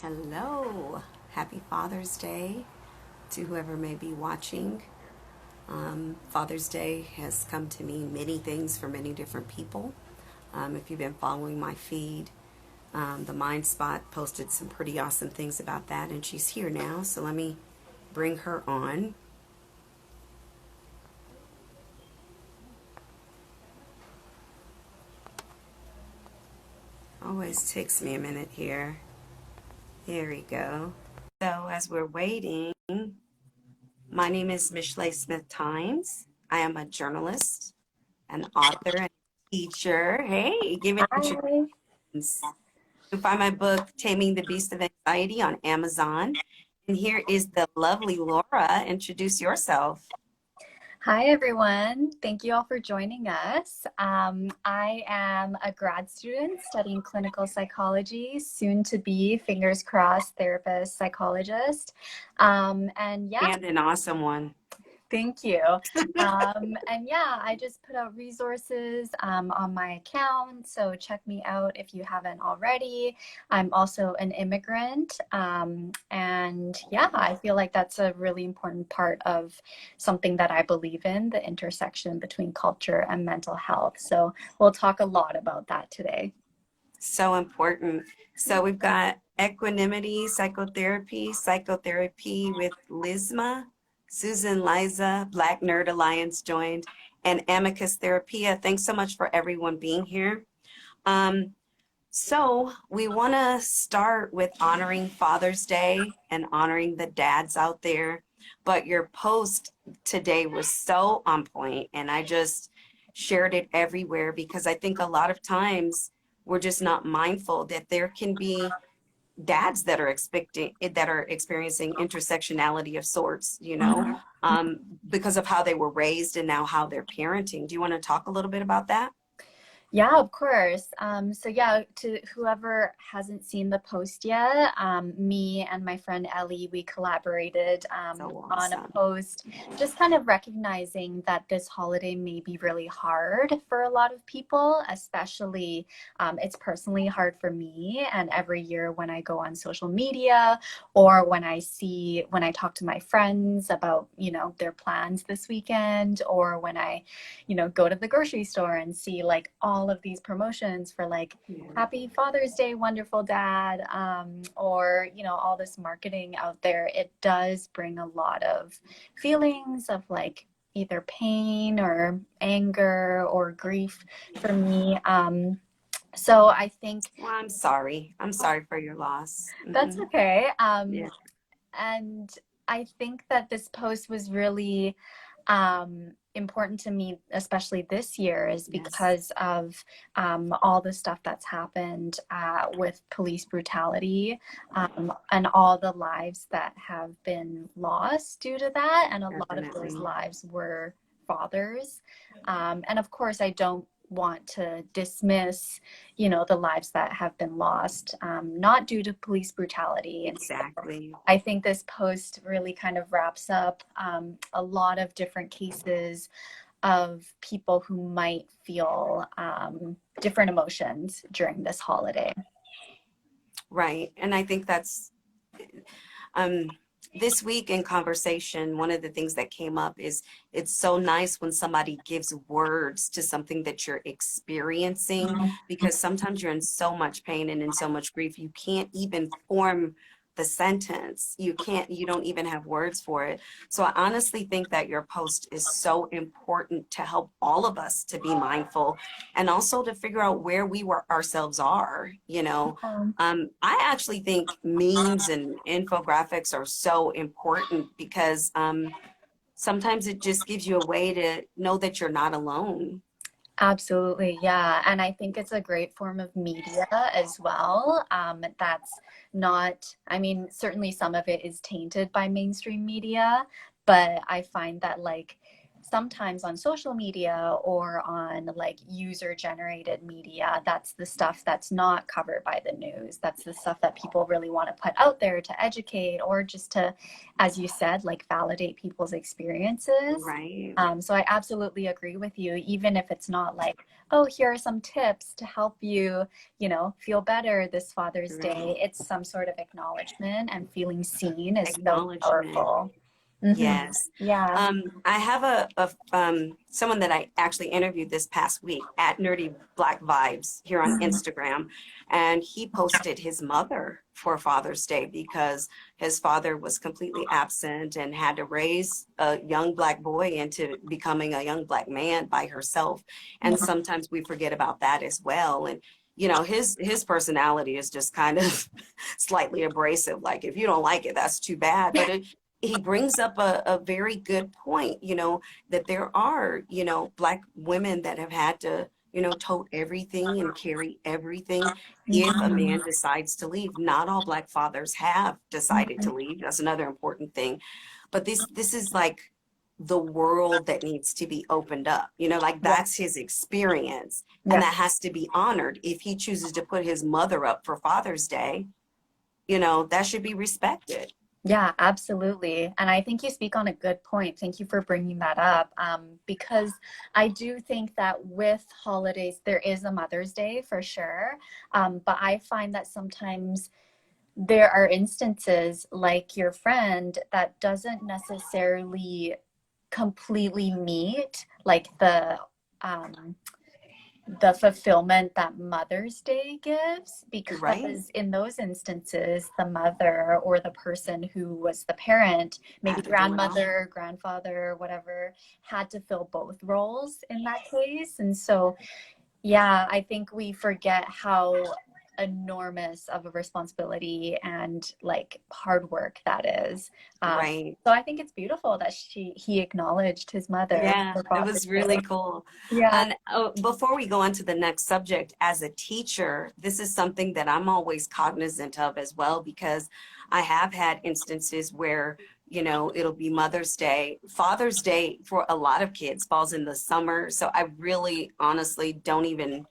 Hello. Happy Father's Day to whoever may be watching. Father's Day has come to mean many things for many different people. If you've been following my feed, the Mind Spot posted some pretty awesome things about that, and she's here now, so let me bring her on. Always takes me a minute here. Here we go. So as we're waiting, my name is Michelee Smith Tynes. I am a journalist, an author, and teacher. Hey, give it Hi. introductions. You can find my book, Taming the Beast of Anxiety, on Amazon. And here is the lovely Laura. Introduce yourself. Hi, everyone. Thank you all for joining us. I am a grad student studying clinical psychology, soon to be, fingers crossed, therapist, psychologist. And yeah, And an awesome one. thank you. And yeah, I just put out resources on my account, so check me out if you haven't already. I'm also an immigrant, and yeah, I feel like that's a really important part of something that I believe in, the intersection between culture and mental health. So we'll talk a lot about that today. So important. So we've got equanimity, psychotherapy with Lizma, Susan Liza, Black Nerd Alliance joined, and Amicus Therapia. Thanks so much for everyone being here. Um, So we want to start with honoring Father's Day and honoring the dads out there. But your post today was so on point, and I just shared it everywhere because I think a lot of times we're just not mindful that there can be dads that are experiencing intersectionality of sorts, because of how they were raised and now how they're parenting. Do you want to talk a little bit about that? Yeah, of course. So yeah, to whoever hasn't seen the post yet, me and my friend Ellie, we collaborated So on a awesome. post, just kind of recognizing that this holiday may be really hard for a lot of people, especially it's personally hard for me. And every year when I go on social media or when I talk to my friends about, their plans this weekend, or when I go to the grocery store and see like all of these promotions for like Yeah. Happy Father's Day, wonderful dad, or all this marketing out there, it does bring a lot of feelings of like either pain or anger or grief for me. So I think Well, I'm sorry. I'm sorry for your loss. that's okay. Yeah. And I think that this post was really important to me, especially this year, is Yes. because of all the stuff that's happened with police brutality, and all the lives that have been lost due to that. And a lot of those Definitely. lives were fathers. And of course, I don't want to dismiss, the lives that have been lost, not due to police brutality. And so Exactly. I think this post really kind of wraps up a lot of different cases of people who might feel different emotions during this holiday. Right. And I think that's um this week in conversation, one of the things that came up is it's so nice when somebody gives words to something that you're experiencing, because sometimes you're in so much pain and in so much grief, you can't even form the sentence. You don't even have words for it. So I honestly think that your post is so important to help all of us to be mindful and also to figure out where we were ourselves are. I actually think memes and infographics are so important because sometimes it just gives you a way to know that you're not alone. Absolutely, yeah. And I think it's a great form of media as well. That's not, I mean, certainly some of it is tainted by mainstream media, but I find that like sometimes on social media or on like user generated media, that's the stuff that's not covered by the news. That's the stuff that people really want to put out there to educate or just to, as you said, like validate people's experiences. Right. So I absolutely agree with you, even if it's not like, oh, here are some tips to help you, you know, feel better this Father's Day. Right. It's some sort of acknowledgement, and feeling seen is so Acknowledgement. powerful. Mm-hmm. Yes. Yeah. I have someone that I actually interviewed this past week at Nerdy Black Vibes here on Mhm. Instagram, and he posted his mother for Father's Day because his father was completely absent and had to raise a young Black boy into becoming a young Black man by herself. And sometimes we forget about that as well. And you know, his personality is just kind of slightly abrasive. Like, if you don't like it, that's too bad. But he brings up a very good point, you know, that there are, you know, Black women that have had to, you know, tote everything and carry everything if a Mhm. man decides to leave. Not all Black fathers have decided to Mhm. leave. That's another important thing. But this is like the world that needs to be opened up. You know, like Yeah. that's his experience. And Yeah. that has to be honored. If he chooses to put his mother up for Father's Day, you know, that should be respected. Yeah, absolutely. And I think you speak on a good point. Thank you for bringing that up. Because I do think that with holidays, there is a Mother's Day for sure. But I find that sometimes there are instances like your friend that doesn't necessarily completely meet like um, the fulfillment that Mother's Day gives, Right? because in those instances, the mother or the person who was the parent, maybe Have to do it all. grandmother, grandfather, whatever, had to fill both roles in that case. And so, yeah, I think we forget how enormous of a responsibility and like hard work that is. Um, Right. so I think it's beautiful that he acknowledged his mother Yeah, for it Father's was Day. really cool. Yeah. And before we go on to the next subject, as a teacher, this is something that I'm always cognizant of as well, because I have had instances where, you know, it'll be Mother's Day. Father's Day for a lot of kids falls in the summer. So I really honestly don't even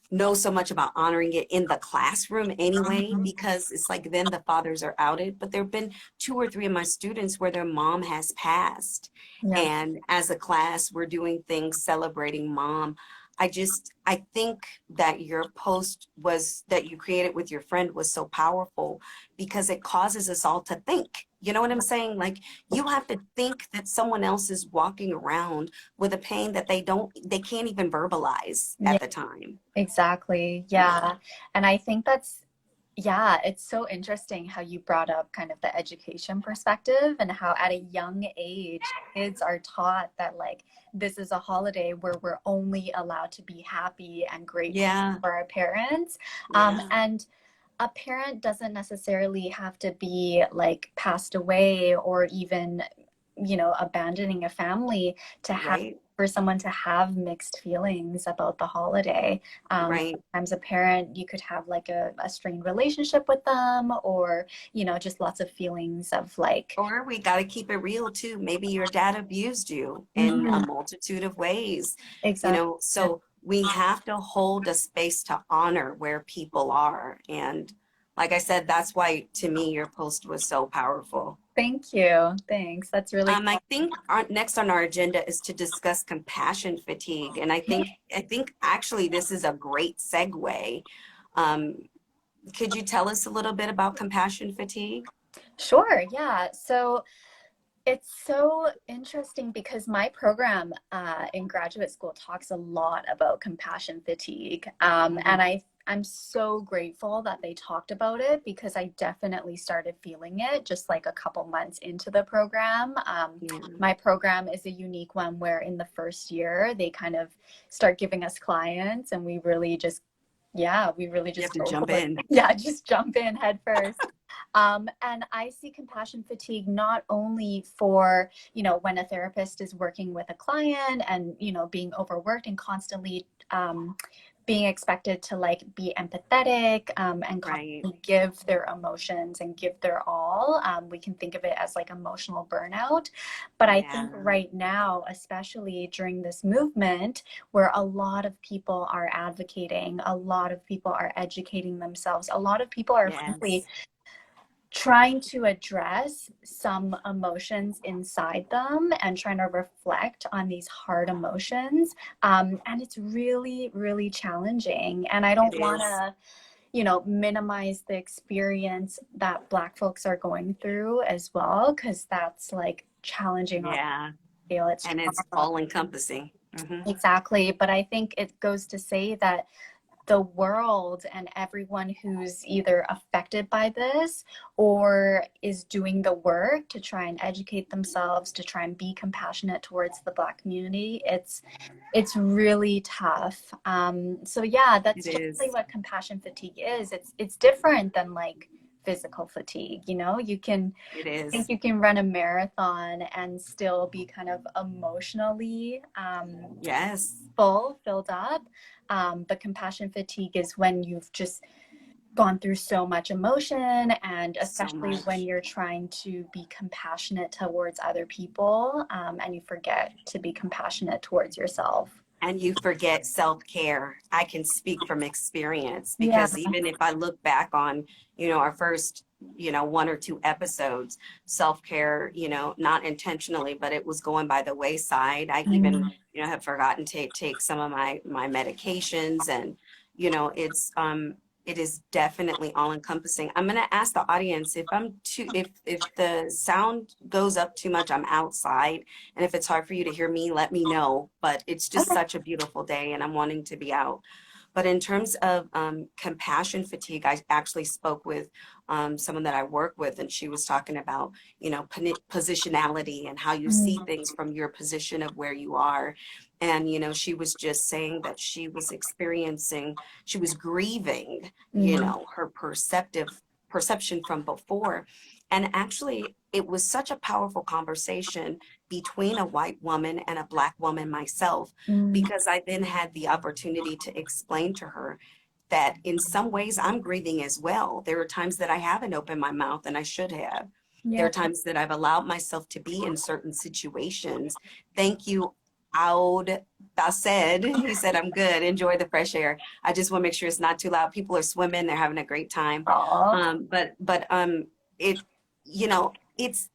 know so much about honoring it in the classroom anyway, Mhm. because it's like then the fathers are outed. But there have been two or three of my students where their mom has passed. Yeah. And as a class, we're doing things celebrating mom. I think that your post was that you created with your friend was so powerful because it causes us all to think. You know what I'm saying? Like, you have to think that someone else is walking around with a pain that they can't even verbalize Yeah, at the time. exactly. Yeah. Yeah. And I think that's, yeah, it's so interesting how you brought up kind of the education perspective and how at a young age, kids are taught that like this is a holiday where we're only allowed to be happy and grateful Yeah. for our parents. Yeah. And a parent doesn't necessarily have to be like passed away or even, you know, abandoning a family to have Right. for someone to have mixed feelings about the holiday. Right. Sometimes a parent, you could have like a strained relationship with them, or, you know, just lots of feelings of like, Or we got to keep it real too. Maybe your dad abused you in a mhm, multitude of ways, you exactly. know, so we have to hold a space to honor where people are. And like I said, that's why to me your post was so powerful. Thank you. Thanks. That's really I think next on our agenda is to discuss compassion fatigue, and I think actually this is a great segue. Um, could you tell us a little bit about compassion fatigue? sure. Yeah. So it's so interesting because my program in graduate school talks a lot about compassion fatigue. And Mhm. I'm so grateful that they talked about it because I definitely started feeling it just like a couple months into the program. Yeah, My program is a unique one where in the first year they kind of start giving us clients and we really just, yeah, we really you have just to go jump for it. in. Yeah, just jump in head first. And I see compassion fatigue not only for, you know, when a therapist is working with a client and, you know, being overworked and constantly being expected to like be empathetic and Right. constantly give their emotions and give their all. We can think of it as like emotional burnout. But I think Yeah. right now, especially during this movement, where a lot of people are advocating, a lot of people are educating themselves, a lot of people are frankly Yes. trying to address some emotions inside them and trying to reflect on these hard emotions. And it's really, really challenging. And I It don't want is. to, minimize the experience that Black folks are going through as well, because that's like challenging on Yeah. a scale. It's And it's trauma. all encompassing. Hmm. Exactly. But I think it goes to say that the world and everyone who's either affected by this or is doing the work to try and educate themselves, to try and be compassionate towards the Black community, it's really tough. So yeah, It that's generally is. what compassion fatigue is. It's different than like physical fatigue. You can It I think is. you can run a marathon and still be kind of emotionally Yes. filled up. But compassion fatigue is when you've just gone through so much emotion, and So especially when much. you're trying to be compassionate towards other people, and you forget to be compassionate towards yourself. And you forget self-care. I can speak from experience Yeah. because even if I look back on, our first, one or two episodes, self-care, not intentionally, but it was going by the wayside. I even, Mm. have forgotten to take some of my medications, and, it is definitely all encompassing. I'm going to ask the audience if the sound goes up too much, I'm outside. And if it's hard for you to hear me, let me know. But it's just Okay. such a beautiful day and I'm wanting to be out. But in terms of compassion fatigue, I actually spoke with someone that I work with, and she was talking about, positionality and how you see Mm. things from your position of where you are. And, she was just saying that she was grieving, Mm. her perception from before. And actually, it was such a powerful conversation between a white woman and a Black woman myself, Mm. because I then had the opportunity to explain to her that in some ways I'm grieving as well. There are times that I haven't opened my mouth and I should have. There Yeah. are times that I've allowed myself to be in certain situations. Thank you, Aud Based. He said, I'm good. Enjoy the fresh air. I just want to make sure it's not too loud. People are swimming. They're having a great time. Aw. But it, it's,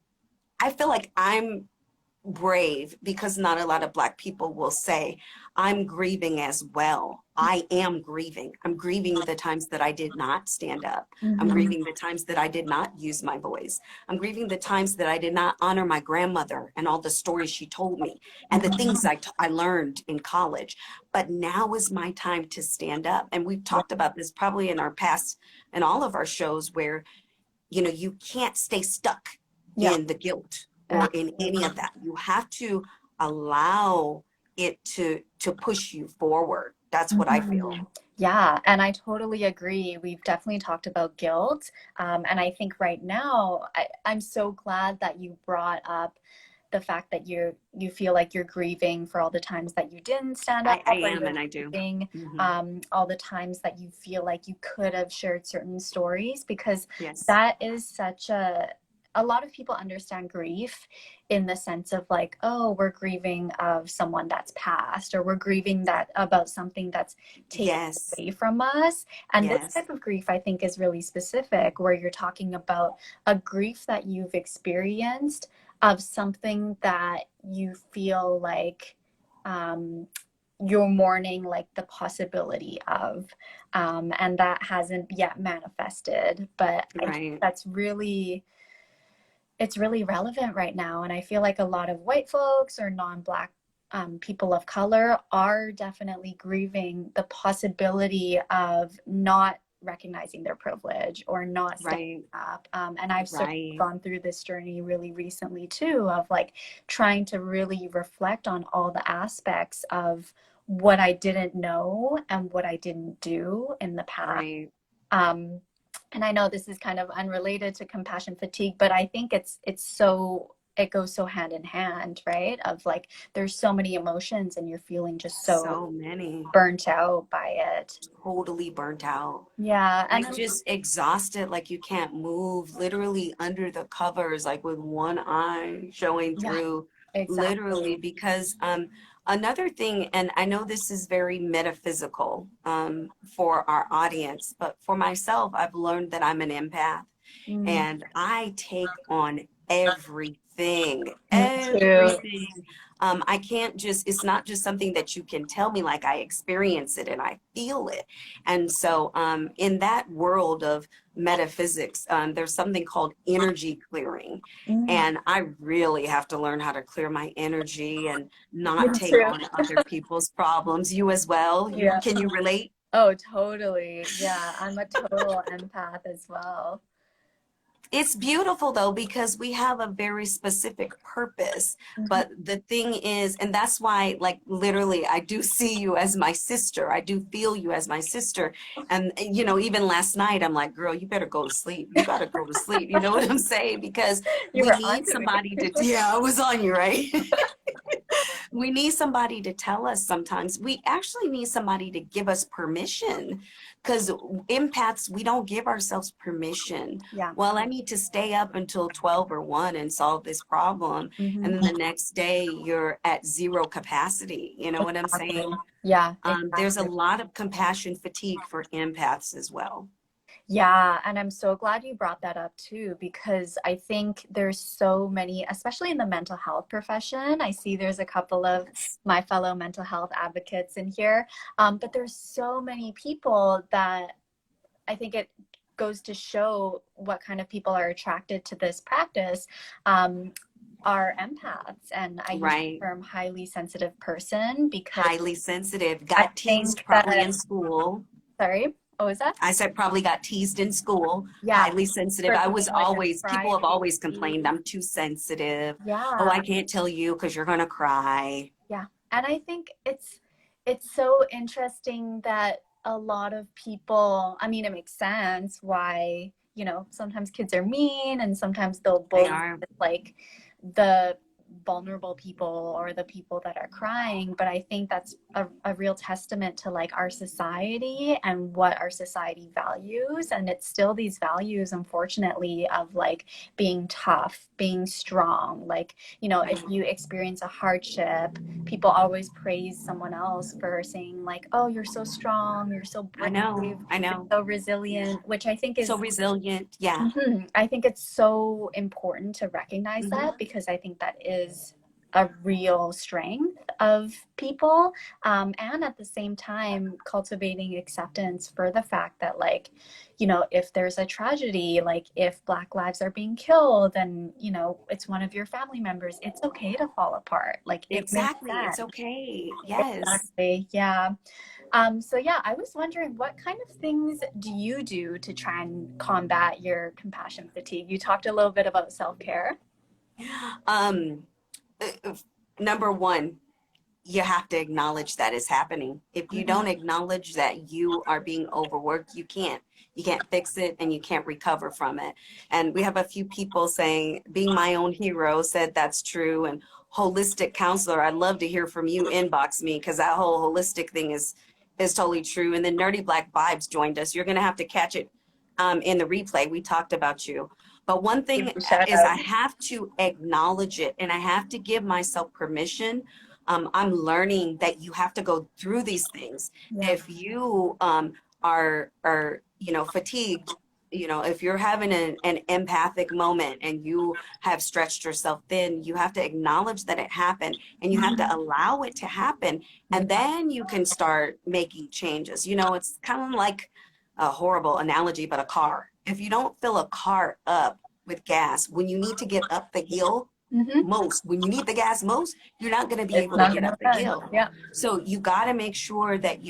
I feel like I'm brave because not a lot of Black people will say, I'm grieving as well. I am grieving. I'm grieving the times that I did not stand up. I'm Mhm. grieving the times that I did not use my voice. I'm grieving the times that I did not honor my grandmother and all the stories she told me and the things I learned in college. But now is my time to stand up. And we've Yeah. talked about this probably in our past, in all of our shows, where you can't stay stuck Yeah. in the guilt or in any of that. You have to allow it to push you forward. That's what I feel. Mhm. Yeah, and I totally agree. We've definitely talked about guilt. And I think right now, I'm so glad that you brought up the fact that you feel like you're grieving for all the times that you didn't stand up, I or am, you're and I do. grieving Hmm. all the times that you feel like you could have shared certain stories, because Yes. that is such a lot of people understand grief in the sense of like, oh, we're grieving of someone that's passed, or we're grieving that about something that's taken Yes. away from us. And this Yes. type of grief, I think, is really specific, where you're talking about a grief that you've experienced of something that you feel like um, you're mourning like the possibility of, and that hasn't yet manifested. But I think Right. that's really, it's really relevant right now. And I feel like a lot of white folks or non-Black people of color are definitely grieving the possibility of not recognizing their privilege or not stepping Right. up. And I've certainly Right. gone through this journey really recently too, of like trying to really reflect on all the aspects of what I didn't know and what I didn't do in the past. Right. Um, and I know this is kind of unrelated to compassion fatigue, but I think it's so it goes so hand in hand, right? Of like, there's so many emotions and you're feeling just so So many. burnt out by it. Totally burnt out. Yeah. And Like just exhausted, like you can't move, literally under the covers, like with one eye showing yeah, through, literally. exactly. Because another thing, and I know this is very metaphysical for our audience, but for myself, I've learned that I'm an empath Mm, and I take on everything, me too. everything. I can't just, it's not just something that you can tell me, like I experience it and I feel it. And so, in that world of metaphysics, there's something called energy clearing. Mm, And I really have to learn how to clear my energy and not me take too. on other people's problems. You as well? Yeah. Can you relate? Oh, totally. Yeah, I'm a total empath as well. It's beautiful though, because we have a very specific purpose. Mhm. But the thing is, and that's why, like, literally, I do see you as my sister. I do feel you as my sister. And, even last night, I'm like, girl, you better go to sleep. You got to go to sleep. You know what I'm saying? Because You we were need onto me. somebody to, yeah, I was on you, right? We need somebody to tell us sometimes. We actually need somebody to give us permission because empaths, we don't give ourselves permission. Yeah. Well, I need to stay up until 12 or 1 and solve this problem. And Hmm. then the next day you're at zero capacity. You know what I'm Exactly. saying? Yeah, There's a exactly. lot of compassion fatigue for empaths as well. Yeah, and I'm so glad you brought that up too, because I think there's so many, especially in the mental health profession. I see there's a couple of my fellow mental health advocates in here, but there's so many people that I think it goes to show what kind of people are attracted to this practice. Are empaths, and I use Right. the term highly sensitive person because Highly sensitive. I Got teased think probably that, in school. sorry, what was that? I said probably got teased in school, Yeah, highly sensitive. for I being was like a always, people have always complained crybaby. I'm too sensitive. Oh, I Yeah, can't tell you because you're going to cry. yeah. And I think it's so interesting that a lot of people, I mean, it makes sense why, sometimes kids are mean and sometimes they'll They bully are. like the vulnerable people or the people that are crying. But I think that's a real testament to like our society and what our society values. And it's still these values, unfortunately, of like being tough, being strong. Like, if Right. you experience a hardship, people always praise someone else for saying like, oh, you're so strong, you're so I brave, know. I you're know. so Yeah. resilient, which I think So is, resilient. Yeah. I think it's so important to recognize Hmm. that, because I think that is a real strength of people. And at the same time, cultivating acceptance for the fact that, like, if there's a tragedy, like if Black lives are being killed and, it's one of your family members, it's okay to fall apart. Like, it makes Exactly. It's sense. okay. Yes. Exactly. Yeah. So yeah, I was wondering, what kind of things do you do to try and combat your compassion fatigue? You talked a little bit about self-care. Um, uh, Number one, you have to acknowledge that it's happening. If you Mhm. don't acknowledge that you are being overworked, you can't fix it and you can't recover from it. And we have a few people saying, being my own hero said that's true. And holistic counselor, I'd love to hear from you. Inbox me because that whole holistic thing is totally true. And then Nerdy Black Vibes joined us. You're gonna have to catch it in the replay. We talked about you. But one Give thing you a shout is out. I have to acknowledge it and I have to give myself permission. I'm learning that you have to go through these things. Yeah. If you are fatigued, if you're having an empathic moment and you have stretched yourself thin, you have to acknowledge that it happened and you have to Mhm. allow it to happen, Yeah. and then you can start making changes. It's kind of like a horrible analogy, but a car. If you don't fill a car up with gas when you need to get up the hill Hmm. most, when you need the gas most, you're not going to be It's able to not get gonna up the run. hill. Yeah. So you got to make sure that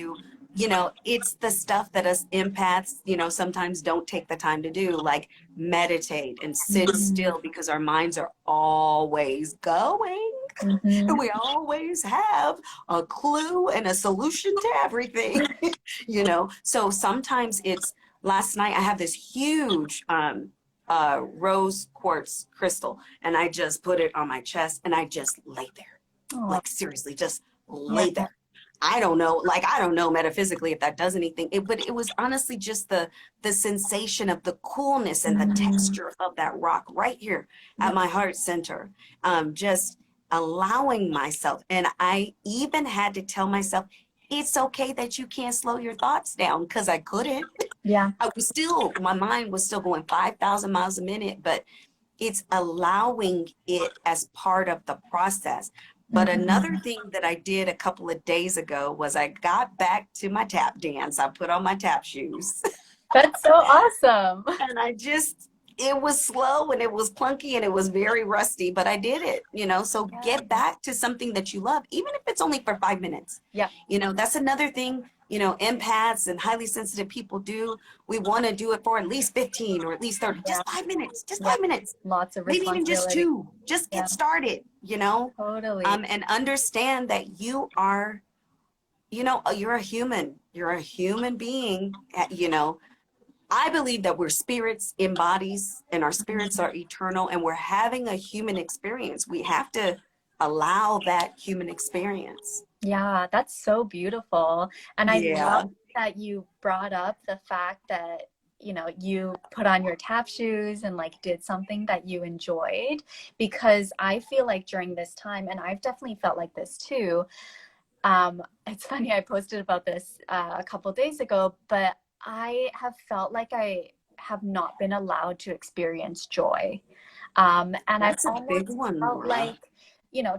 it's the stuff that us empaths, sometimes don't take the time to do, like meditate and sit Hmm. still because our minds are always going and Hmm. we always have a clue and a solution to everything. So sometimes it's last night I have this huge rose quartz crystal, and I just put it on my chest and I just lay there. Oh, Like seriously, just yeah. lay there. I don't know, like I don't know metaphysically if that does anything, but it was honestly just the sensation of the coolness and the Mm, texture of that rock right here yeah. at my heart center. Just allowing myself, and I even had to tell myself, it's okay that you can't slow your thoughts down, because I couldn't. Yeah. I was still, my mind was still going 5,000 miles a minute, but it's allowing it as part of the process. But another Mhm. thing that I did a couple of days ago was I got back to my tap dance. I put on my tap shoes That's so awesome. and I just, it was slow and it was clunky and it was very rusty, but I did it, you know. So Yeah. get back to something that you love, even if it's only for 5 minutes. Yeah. You know, that's another thing, you know, empaths and highly sensitive people do. We want to do it for at least 15 or at least 30, Yeah. just 5 minutes, just Yeah. 5 minutes, Lots of maybe even just responsibility. two. Just Yeah. get started, you know, Totally. and understand that you are, you know, you're a human. You're a human being, you know. I believe that we're spirits in bodies and our spirits Mhm. are eternal and we're having a human experience. We have to allow that human experience. Yeah, that's so beautiful. And I love Yeah. that you brought up the fact that, you put on your tap shoes and like did something that you enjoyed, because I feel like during this time, and I've definitely felt like this too. It's funny, I posted about this a couple days ago, but I have felt like I have not been allowed to experience joy. And I've That's a big almost one, felt Laura. like,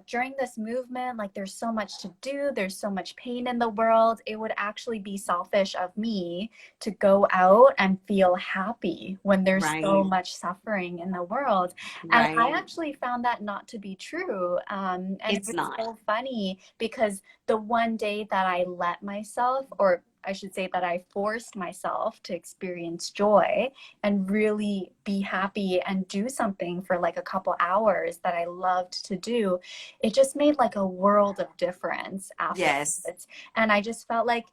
during this movement, like there's so much to do, there's so much pain in the world. It would actually be selfish of me to go out and feel happy when there's so Right, much suffering in the world. And I right. actually found that not to be true. And It's it's not. so funny because the one day that I let myself, or I should say that I forced myself to experience joy and really be happy and do something for like a couple hours that I loved to do, it just made like a world of difference Yes. afterwards. And I just felt like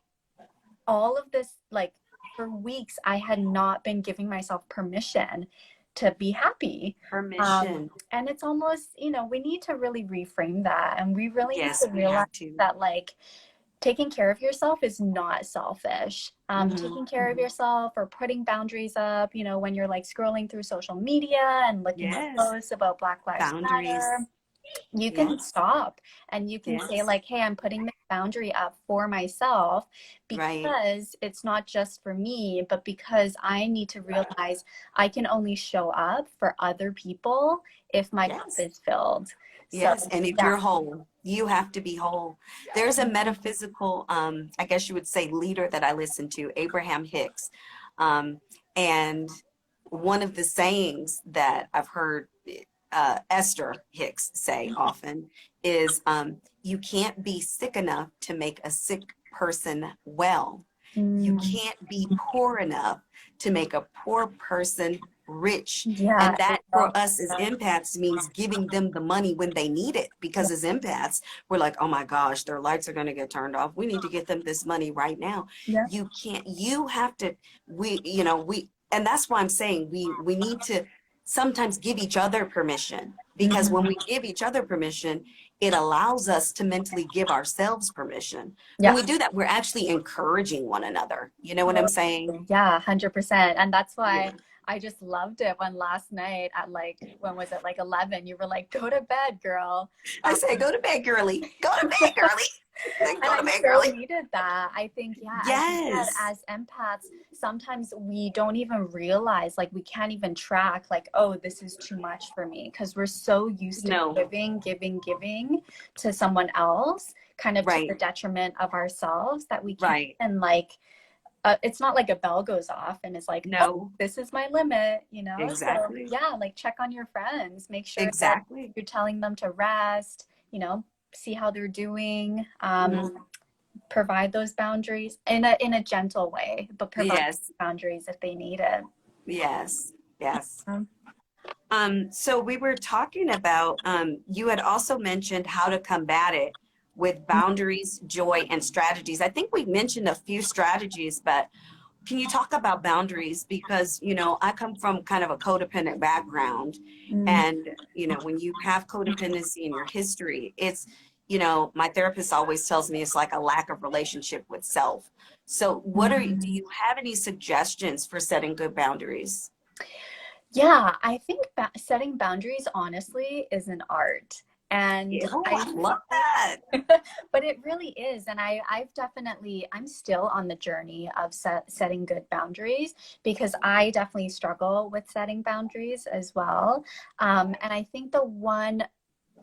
all of this, like for weeks, I had not been giving myself permission to be happy. Permission. And it's almost, we need to really reframe that. And we really need Yes, to we realize have to. that, like, taking care of yourself is not selfish. Hmm. Taking care of yourself or putting boundaries up, when you're like scrolling through social media and looking at Yes. posts about Black Lives Matter, Boundaries. you can Yes. stop and you can say Yes. like, hey, I'm putting this boundary up for myself Right. because it's not just for me, but because I need to realize I can only show up for other people if my cup Yes. is filled. So Yes, and if yeah. you're whole, you have to be whole. There's a metaphysical, I guess you would say, leader that I listen to, Abraham Hicks. And one of the sayings that I've heard Esther Hicks say often is, you can't be sick enough to make a sick person well. You Mm, can't be poor enough to make a poor person rich. yeah, And I that love for us as that. empaths means giving them the money when they need it. Yeah, Because as empaths, we're like, oh my gosh, their lights are going to get turned off. We need to get them this money right now. yeah. You can't, you have to, and that's why I'm saying we need to sometimes give each other permission. Because when Mhm. we give each other permission, it allows us to mentally give ourselves permission. When Yeah. we do that, we're actually encouraging one another. You know what I'm saying? Totally. Yeah, 100%. And that's Yeah. why I just loved it when last night at like, when was it, like 11, you were like, go to bed, girl. I Um, say, go to bed, girly. Go to bed, girly. And Go to I bed, so girly. needed that. I think, yeah, as you said, Yes. as empaths, sometimes we don't even realize, like, we can't even track, like, oh, this is too much for me. Because we're so used to No. giving to someone else, kind of to the Right. detriment of ourselves, that we can't Right. even, like, it's not like a bell goes off and it's like, oh, No. this is my limit. So, Exactly. yeah, like, check on your friends, make sure that Exactly. you're telling them to rest, see how they're doing. Mhm. Provide those boundaries in a gentle way, but provide Yes. boundaries if they need it. Yes. Yes. Um, So we were talking about, you had also mentioned how to combat it with boundaries, joy, and strategies. I think we mentioned a few strategies, but can you talk about boundaries? Because, you know, I come from kind of a codependent background. Mm. And, you know, when you have codependency in your history, it's, you know, my therapist always tells me it's like a lack of relationship with self. So do Mhm. you have any suggestions for setting good boundaries? Yeah, I think setting boundaries honestly is an art. And Yeah, oh, I I love that. but it really is. And I've definitely, I'm still on the journey of setting good boundaries because I definitely struggle with setting boundaries as well. And I think the one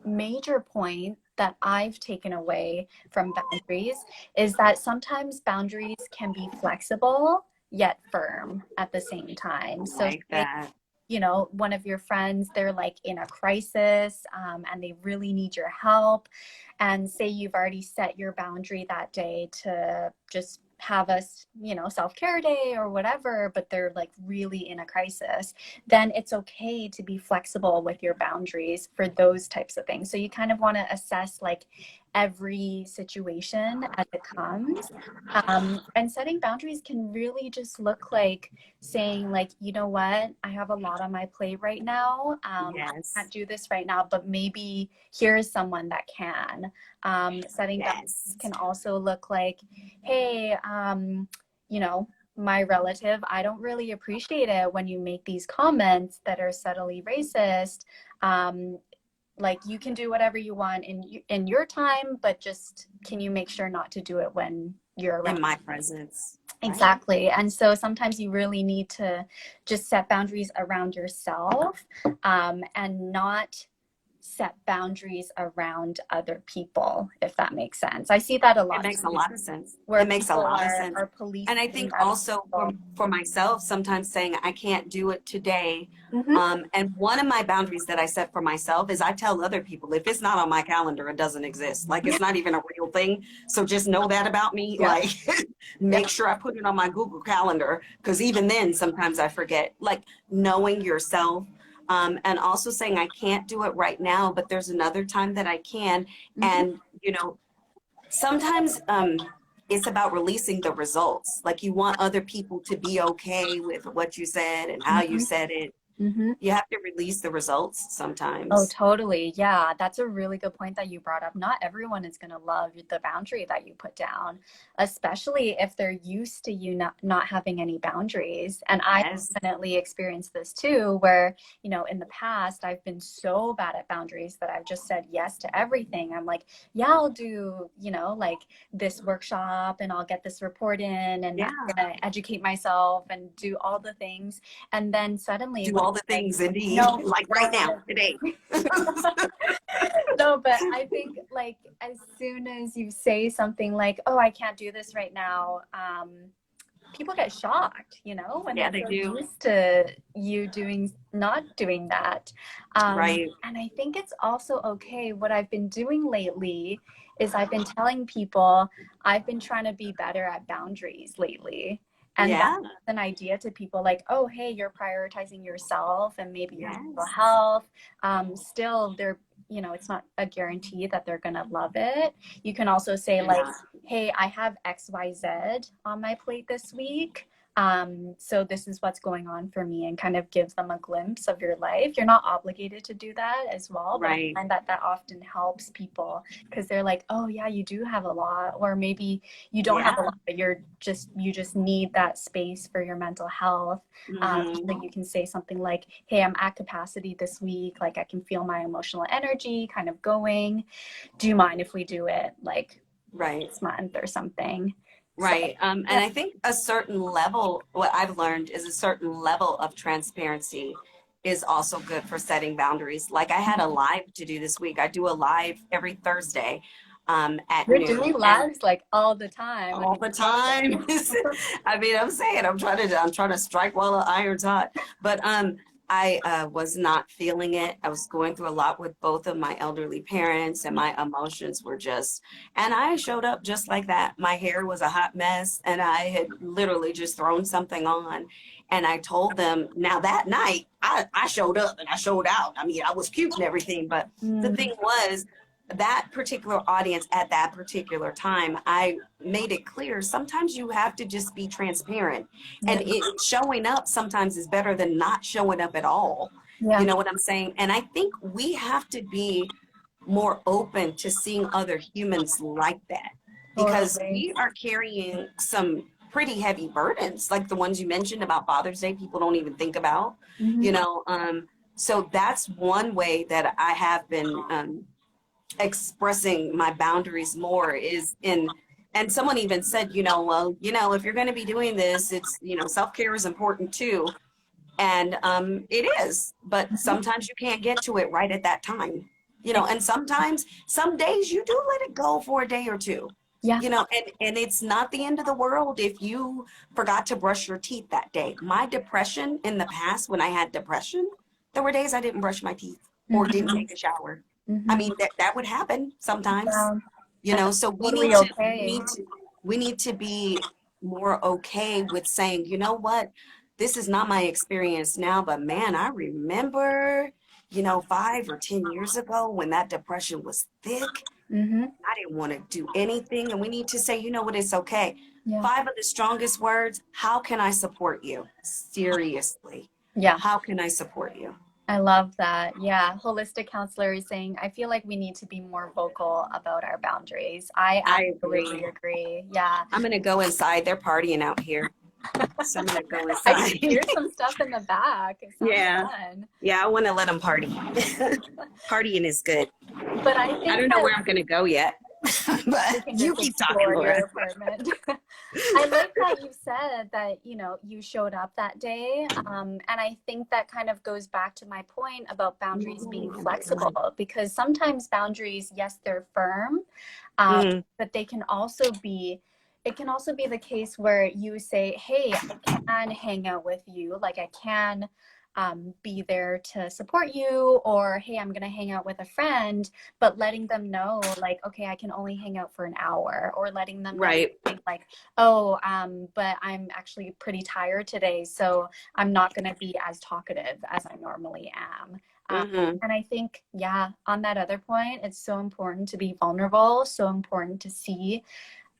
major point that I've taken away from boundaries is that sometimes boundaries can be flexible yet firm at the same time. So Like say, that. you know, one of your friends, they're like in a crisis, and they really need your help. And say you've already set your boundary that day to just have a, you know, self-care day or whatever, but they're like really in a crisis, then it's okay to be flexible with your boundaries for those types of things. So you kind of want to assess like every situation as it comes. And setting boundaries can really just look like saying like, you know what, I have a lot on my plate right now. I Yes. can't do this right now, but maybe here is someone that can. Setting boundaries Yes. can also look like, hey, you know, my relative, I don't really appreciate it when you make these comments that are subtly racist. Um, like you can do whatever you want in your time, but just can you make sure not to do it when you're In around? my presence. Right. Exactly. And so sometimes you really need to just set boundaries around yourself, and not set boundaries around other people, if that makes sense. I see that a It lot makes a lot of sense. where It makes a people lot of sense. are And I policing think other also people. for myself, sometimes saying I can't do it today. Hmm. And one of my boundaries that I set for myself is I tell other people if it's not on my calendar, it doesn't exist. Like it's not even a real thing. So just know that about me. Yep. Like make Yep. sure I put it on my Google Calendar because even then sometimes I forget. Like knowing yourself. And also saying I can't do it right now, but there's another time that I can. Hmm. And you know, sometimes it's about releasing the results. Like you want other people to be okay with what you said and how you Hmm. said it. Hmm. You have to release the results Oh, sometimes. totally. Yeah, that's a really good point that you brought up. Not everyone is going to love the boundary that you put down, especially if they're used to you not having any boundaries. And I Yes. definitely experienced this too, where, you know, in the past, I've been so bad at boundaries that I've just said yes to everything. I'm like, yeah, I'll do, you know, like this workshop and I'll get this report in and Yeah. I'm going to educate myself and do all the things. And then suddenly, Do when all the like, things indeed. no, Like I right don't now, want today. to. No, but I think like as soon as you say something like, "Oh, I can't do this right now," people get shocked, you know, when Yeah, they're they so do. used to you doing not doing that. Right. And I think it's also okay. What I've been doing lately is I've been telling people I've been trying to be better at boundaries lately. And that's Yeah. an idea to people like, oh, hey, you're prioritizing yourself and maybe your mental Yes. health. Still, they're, you know, it's not a guarantee that they're going to love it. You can also say, They're like, not. hey, I have XYZ on my plate this week. So this is what's going on for me, and kind of gives them a glimpse of your life. You're not obligated to do that as well, but I Right. find that that often helps people because they're like, oh yeah, you do have a lot, or maybe you don't have a Yeah. lot, but you just need that space for your mental health. Hmm. So you can say something like, hey, I'm at capacity this week. Like I can feel my emotional energy kind of going. Do you mind if we do it like Right. this month or something? So Right. And yeah. I think a certain level, what I've learned is a certain level of transparency is also good for setting boundaries. Like I had a live to do this week. I do a live every Thursday at You're noon. doing And lives like all the time. all Like the I love time. it. I mean, I'm saying I'm trying to strike while the iron's hot. But I was not feeling it. I was going through a lot with both of my elderly parents, and my emotions were just, and I showed up just like that. My hair was a hot mess, and I had literally just thrown something on. And I told them, now that night, I showed up and I showed out. I mean, I was cute and everything, but the Mm, thing was, that particular audience at that particular time, I made it clear sometimes you have to just be transparent. And showing up sometimes is better than not showing up at all. Yeah. You know what I'm saying? And I think we have to be more open to seeing other humans like that, because Totally. we are carrying some pretty heavy burdens, like the ones you mentioned about Father's Day, people don't even think about, you know. So that's one way that I have been expressing my boundaries more is in, and someone even said, you know, well, you know, if you're going to be doing this, it's, you know, self-care is important too. And it is, but sometimes you can't get to it right at that time, you know, and sometimes some days you do let it go for a day or two, Yeah. you know, and it's not the end of the world if you forgot to brush your teeth that day. My depression in the past, when I had depression, there were days I didn't brush my teeth or didn't take a shower. I mean, that would happen sometimes, you know, so Totally okay. we need to be more okay with saying, you know what, this is not my experience now, but man, I remember, you know, 5 or 10 years ago when that depression was thick, I didn't want to do anything. And we need to say, you know what, it's okay. Yeah. 5 of the strongest words, how can I support you? Seriously. Yeah. How can I support you? I love that. Yeah. Holistic counselor is saying, I feel like we need to be more vocal about our boundaries. I absolutely agree. Yeah. I'm going to go inside. They're partying out here. So I'm going to go inside. I can hear some stuff in the back. It sounds fun. Yeah, I want to let them party. Partying is good. But I think I don't know where I'm going to go yet. But you keep talking, Laura. I like that you said that, you know, you showed up that day. And I think that kind of goes back to my point about boundaries being flexible, because sometimes boundaries, yes, they're firm, but they can also be, it can also be the case where you say, hey, I can hang out with you. Like I can be there to support you, or hey, I'm gonna hang out with a friend, but letting them know like, okay, I can only hang out for an hour, or letting them know like, oh, but I'm actually pretty tired today, so I'm not gonna be as talkative as I normally am. And I think, yeah, on that other point, it's so important to be vulnerable, so important to see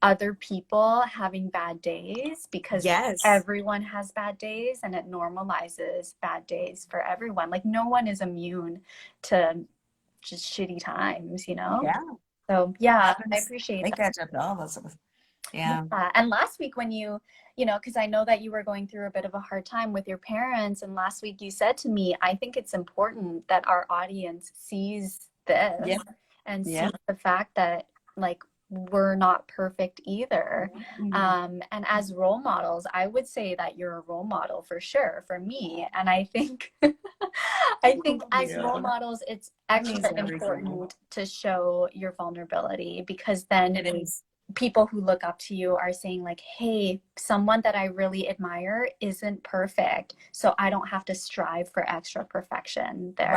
other people having bad days, because everyone has bad days, and it normalizes bad days for everyone. Like no one is immune to just shitty times, you know? Yeah. So yeah, I appreciate that. catch up to all those. Yeah. And last week when you know, because I know that you were going through a bit of a hard time with your parents, and last week you said to me, I think it's important that our audience sees this and sees the fact that like we're not perfect either. And as role models, I would say that you're a role model for sure for me. And I think as role models, it's extra important to show your vulnerability, because then people who look up to you are saying like, hey, someone that I really admire isn't perfect, so I don't have to strive for extra perfection there.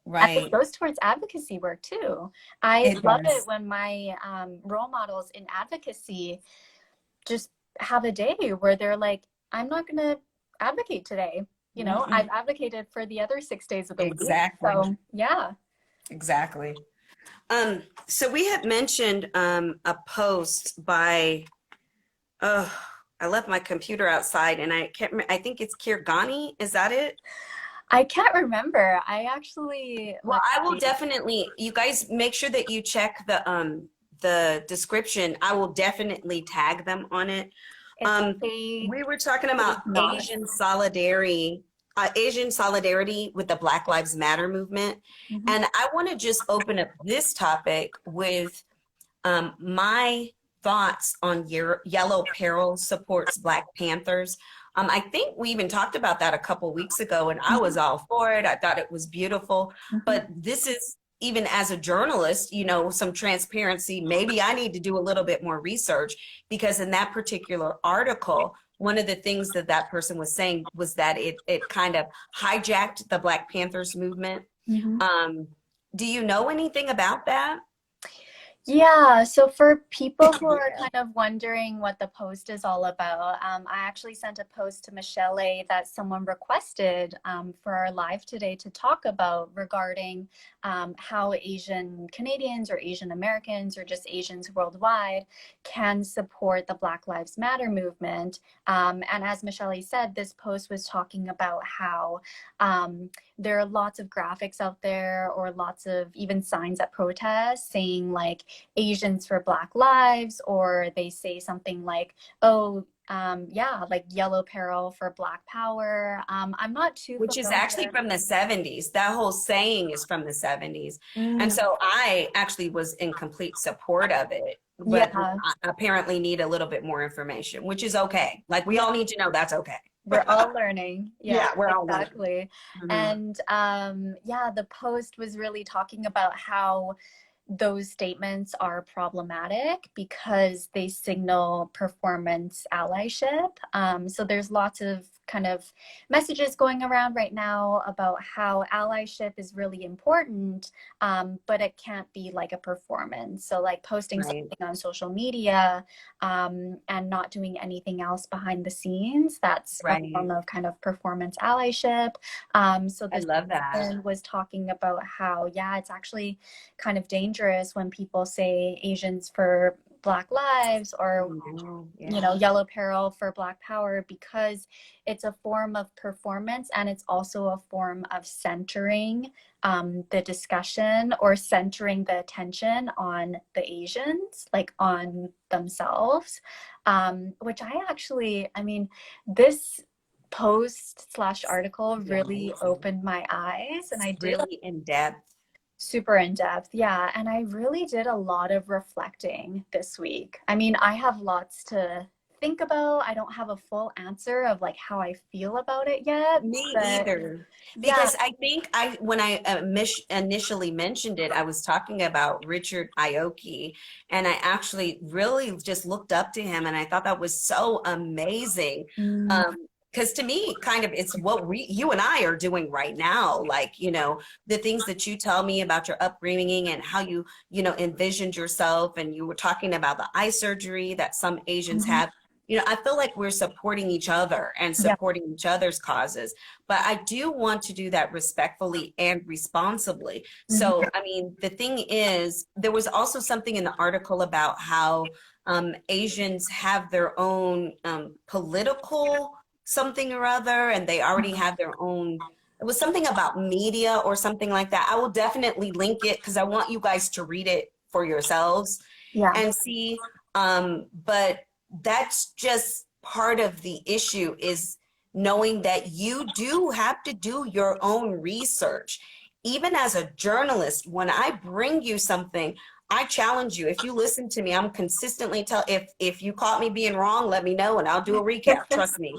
Right. And it goes towards advocacy work too. I love it when my role models in advocacy just have a day where they're like, I'm not going to advocate today. You know, I've advocated for the other 6 days of the week. So, yeah. Exactly. So we had mentioned a post by, I left my computer outside and I can't remember, I think it's Kirgani. Is that it? I can't remember. I actually. Well, I will definitely. You guys make sure that you check the description. I will definitely tag them on it. We were talking about Asian solidarity with the Black Lives Matter movement, and I want to just open up this topic with my thoughts on Yellow Peril supports Black Panthers. I think we even talked about that a couple weeks ago, and I was all for it. I thought it was beautiful. But this is, even as a journalist, you know, some transparency. Maybe I need to do a little bit more research, because in that particular article, one of the things that that person was saying was that it kind of hijacked the Black Panthers movement. Do you know anything about that? Yeah, so for people who are kind of wondering what the post is all about, I actually sent a post to Michelee that someone requested for our live today to talk about regarding how Asian Canadians or Asian Americans or just Asians worldwide can support the Black Lives Matter movement. And as Michelee said, this post was talking about how there are lots of graphics out there or lots of even signs at protests saying like Asians for Black Lives, or they say something like, oh, yeah, like yellow peril for Black Power. I'm not too Which is actually familiar. from the 70s. That whole saying is from the 70s. And Mm, so I actually was in complete support of it, but yeah, I apparently need a little bit more information, which is okay. Like we yeah, all need to know that's okay. we're all learning. Yeah, Yeah, we're all learning. exactly. Mhm. And yeah, the post was really talking about how those statements are problematic because they signal performance allyship. So there's lots of kind of messages going around right now about how allyship is really important, but it can't be like a performance. So like posting Right, something on social media and not doing anything else behind the scenes, that's a right. form of kind of performance allyship. So I this love that. person was talking about how, yeah, it's actually kind of dangerous when people say Asians for Black lives or No, you yeah, know yellow peril for Black power, because it's a form of performance and it's also a form of centering the discussion or centering the attention on the Asians, like on themselves, which I mean, this post slash article yeah, really amazing. opened my eyes and It's I did really in depth. super in depth. Yeah. And I really did a lot of reflecting this week. I mean, I have lots to think about. I don't have a full answer of like how I feel about it yet, Me but either. yeah. Because I think when I initially mentioned it, I was talking about Richard Aoki, and I actually really just looked up to him, and I thought that was so amazing. Mm, Um, because to me, kind of, it's what you and I are doing right now. Like, the things that you tell me about your upbringing and how you envisioned yourself, and you were talking about the eye surgery that some Asians mhm. have. I feel like we're supporting each other and Yeah. supporting each other's causes, but I do want to do that respectfully and responsibly. Mhm. So, I mean, the thing is, there was also something in the article about how Asians have their own political something or other, and they already have their own. It was something about media or something like that. I will definitely link it because I want you guys to read it for yourselves Yeah. and see. But that's just part of the issue is knowing that you do have to do your own research. Even as a journalist, when I bring you something, I challenge you. If you listen to me, I'm consistently if you caught me being wrong, let me know and I'll do a recap. Trust me.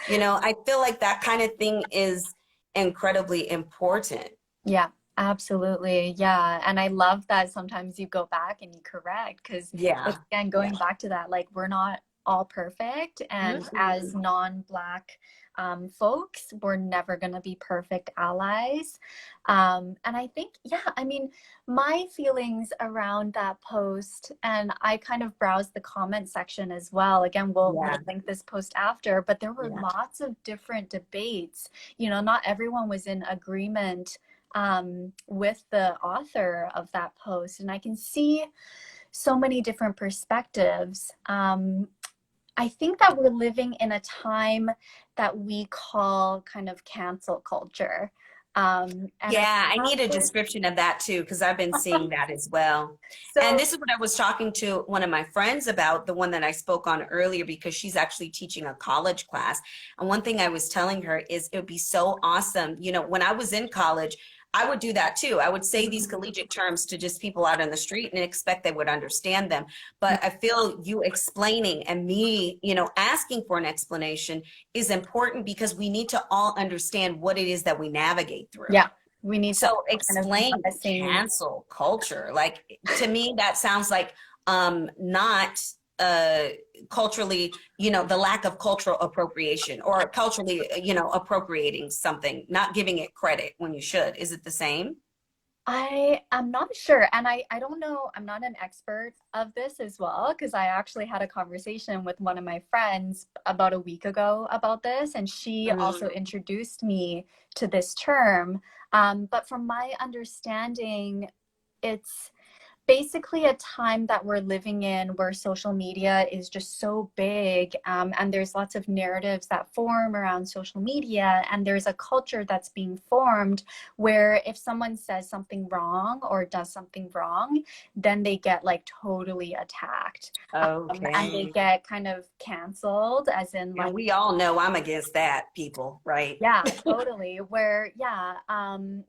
I feel like that kind of thing is incredibly important. Yeah, absolutely. Yeah. And I love that sometimes you go back and you correct because it's Yeah. again Yeah. going back to that, like we're not all perfect. And as Mm-mm. non-Black folks, we're never going to be perfect allies. And I think, yeah, I mean, my feelings around that post, and I kind of browsed the comment section as well. Again, we'll Yeah. link this post after, but there were Yeah. lots of different debates. Not everyone was in agreement with the author of that post. And I can see so many different perspectives. I think that we're living in a time that we call kind of cancel culture. And I Yeah, I have need a this, description of that too, because I've been seeing that as well. And so this is what I was talking to one of my friends about, the one that I spoke on earlier, because she's actually teaching a college class. And one thing I was telling her is it would be so awesome. When I was in college, I would do that too. I would say these collegiate terms to just people out on the street and expect they would understand them. But I feel you explaining and me, asking for an explanation is important because we need to all understand what it is that we navigate through. yeah, we need to So kind of be on explain the same. cancel culture. Like to me, that sounds like not culturally, the lack of cultural appropriation or culturally, appropriating something, not giving it credit when you should. Is it the same? I am not sure. And I don't know, I'm not an expert of this as well, because I actually had a conversation with one of my friends about a week ago about this, and she also Mm. introduced me to this term. But from my understanding, it's basically a time that we're living in where social media is just so big, and there's lots of narratives that form around social media, and there's a culture that's being formed where if someone says something wrong or does something wrong, then they get like totally attacked, and they Okay. get kind of canceled, as in And like, we all know I'm against that, people, right? yeah, totally. Where, yeah,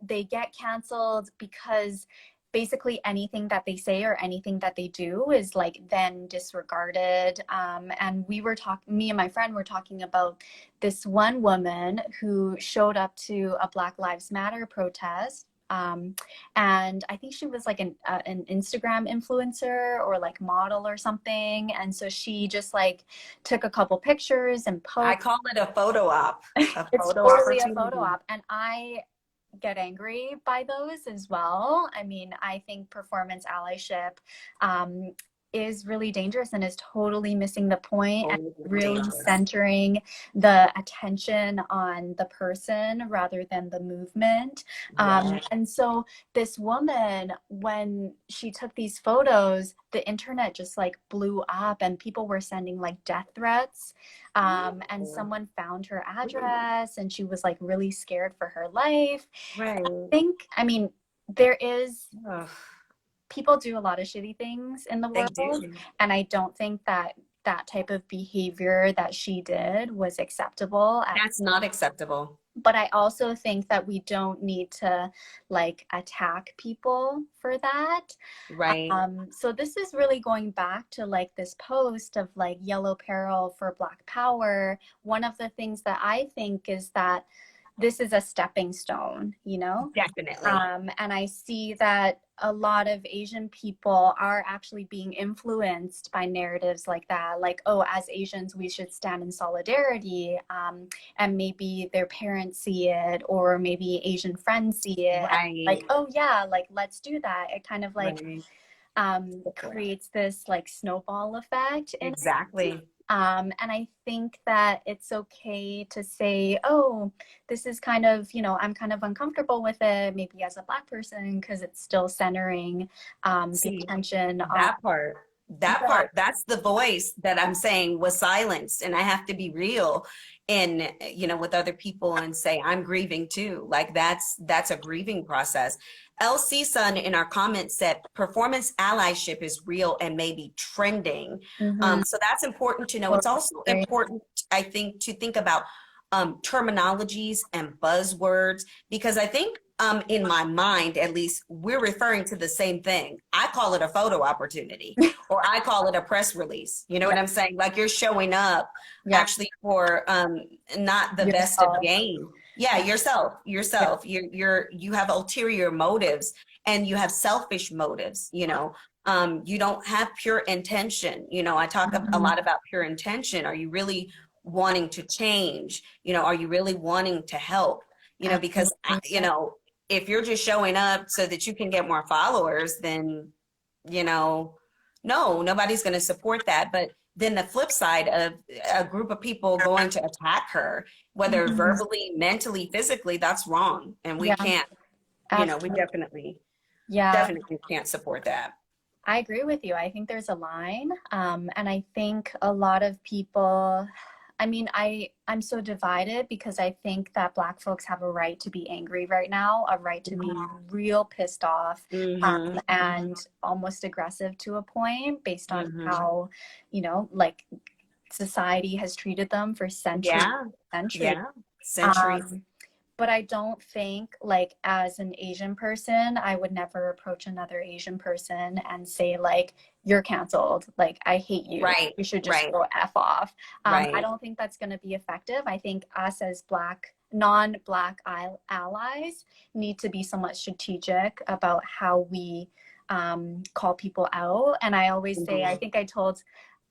they get canceled because basically anything that they say or anything that they do is like then disregarded. And we were talking, me and my friend were talking about this one woman who showed up to a Black Lives Matter protest. And I think she was like an Instagram influencer or like model or something. And so she just like took a couple pictures and I posted. call it a photo op, a It's photo totally a photo opportunity. op. And I get angry by those as well. I mean, I think performance allyship um, is really dangerous and is totally missing the point and Totally really dangerous. centering the attention on the person rather than the movement. Yeah. And so this woman, when she took these photos, the internet just like blew up and people were sending like death threats. And someone found her address and she was like really scared for her life. Right. Think, I mean, there is, Ugh, people do a lot of shitty things in the they world, do. and I don't think that that type of behavior that she did was acceptable at, That's not acceptable. but I also think that we don't need to like attack people for that. Right. So this is really going back to like this post of like yellow peril for Black power. One of the things that I think is that this is a stepping stone, you know? Definitely. And I see that a lot of Asian people are actually being influenced by narratives like that, like, oh, as Asians, we should stand in solidarity. And maybe their parents see it, or maybe Asian friends see it, and like, Right. oh, yeah, like, let's do that. It kind of like Right. creates this like snowball effect in. Exactly. And I think that it's okay to say, oh, this is kind of, you know, I'm kind of uncomfortable with it, maybe as a Black person, because it's still centering the See, attention on. that part, that's the voice that I'm saying was silenced. And I have to be real and, with other people and say, I'm grieving too. Like that's a grieving process. LC Sun in our comments said performance allyship is real and maybe trending. Mhm. So that's important to know. It's Totally also agree. important, I think, to think about terminologies and buzzwords because I think in my mind, at least, we're referring to the same thing. I call it a photo opportunity, or I call it a press release. You know Yeah, what I'm saying? Like you're showing up yeah, actually for not the best of yourself. gain. Yeah, Yeah, yeah. yourself. You have ulterior motives and you have selfish motives. You don't have pure intention. I talk a Mhm. lot about pure intention. Are you really wanting to change? Are you really wanting to help? Because Absolutely. if you're just showing up so that you can get more followers, then, you know, no, nobody's going to support that. But then the flip side of a group of people going to attack her, whether Mhm. verbally, mentally, physically, that's wrong. And we Yeah, can't, we absolutely. Yeah. definitely can't support that. I agree with you. I think there's a line. And I think a lot of people, I mean, I'm so divided because I think that Black folks have a right to be angry right now, a right to be real pissed off, Mm-hmm. and almost aggressive to a point based on Mm-hmm. how, like society has treated them for centuries, Yeah. centuries. Yeah. Centuries. Um, but I don't think, like, as an Asian person, I would never approach another Asian person and say, like, you're canceled. Like, I hate you. Right. You should just Right. go F off. I Right. don't think that's going to be effective. I think us as non-Black allies need to be somewhat strategic about how we call people out. And I always say, I Mhm. think I told